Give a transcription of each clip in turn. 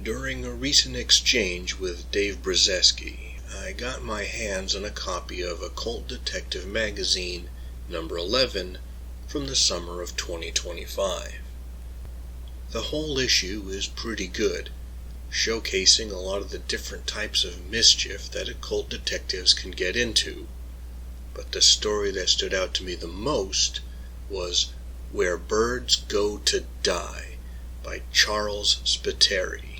During a recent exchange with Dave Brzeski, I got my hands on a copy of Occult Detective Magazine, number 11, from the summer of 2025. The whole issue is pretty good, showcasing a lot of the different types of mischief that occult detectives can get into. But the story that stood out to me the most was Where Birds Go to Die by Charles Spiteri.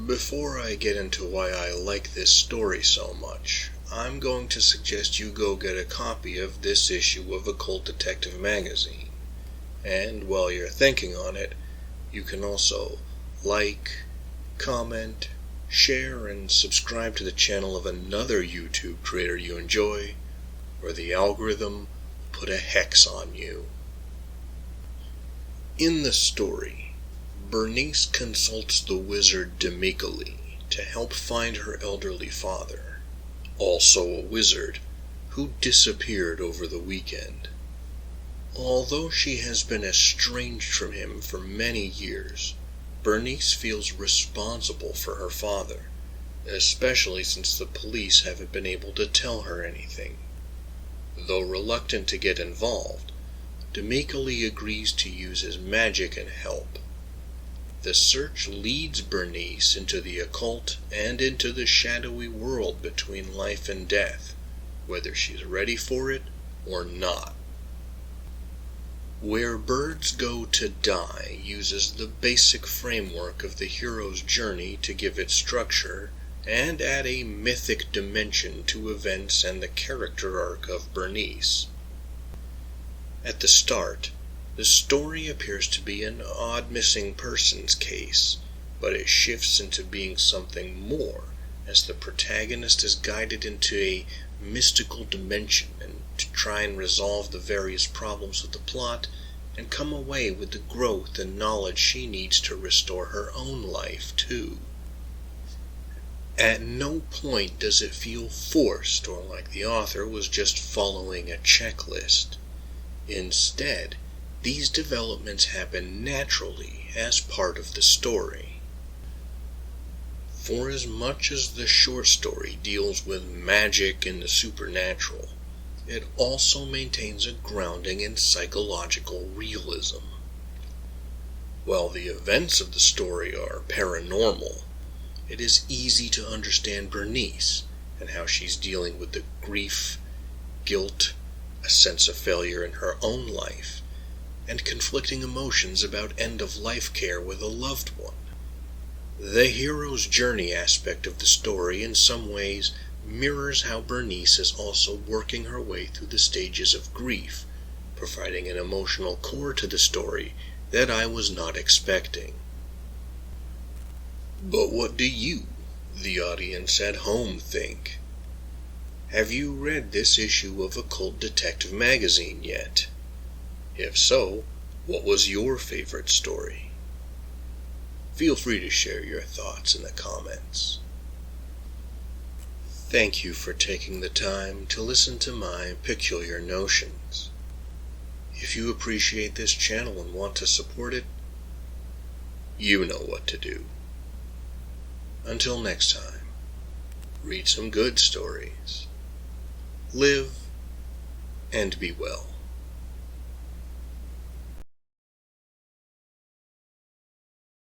Before I get into why I like this story so much, I'm going to suggest you go get a copy of this issue of Occult Detective Magazine. And while you're thinking on it, you can also like, comment, share, and subscribe to the channel of another YouTube creator you enjoy, or the algorithm will put a hex on you. In the story, Bernice consults the wizard Demicoli to help find her elderly father, also a wizard, who disappeared over the weekend. Although she has been estranged from him for many years, Bernice feels responsible for her father, especially since the police haven't been able to tell her anything. Though reluctant to get involved, Demicoli agrees to use his magic and help. The search leads Bernice into the occult and into the shadowy world between life and death, whether she's ready for it or not. Where Birds Go to Die uses the basic framework of the hero's journey to give it structure and add a mythic dimension to events and the character arc of Bernice. At the start, the story appears to be an odd missing persons case, but it shifts into being something more as the protagonist is guided into a mystical dimension and to try and resolve the various problems of the plot and come away with the growth and knowledge she needs to restore her own life too. At no point does it feel forced or like the author was just following a checklist. Instead, these developments happen naturally as part of the story. For as much as the short story deals with magic and the supernatural, it also maintains a grounding in psychological realism. While the events of the story are paranormal, it is easy to understand Bernice and how she's dealing with the grief, guilt, a sense of failure in her own life, and conflicting emotions about end-of-life care with a loved one. The hero's journey aspect of the story in some ways mirrors how Bernice is also working her way through the stages of grief, providing an emotional core to the story that I was not expecting. But what do you, the audience at home, think? Have you read this issue of Occult Detective Magazine yet? If so, what was your favorite story? Feel free to share your thoughts in the comments. Thank you for taking the time to listen to my peculiar notions. If you appreciate this channel and want to support it, you know what to do. Until next time, read some good stories, live, and be well.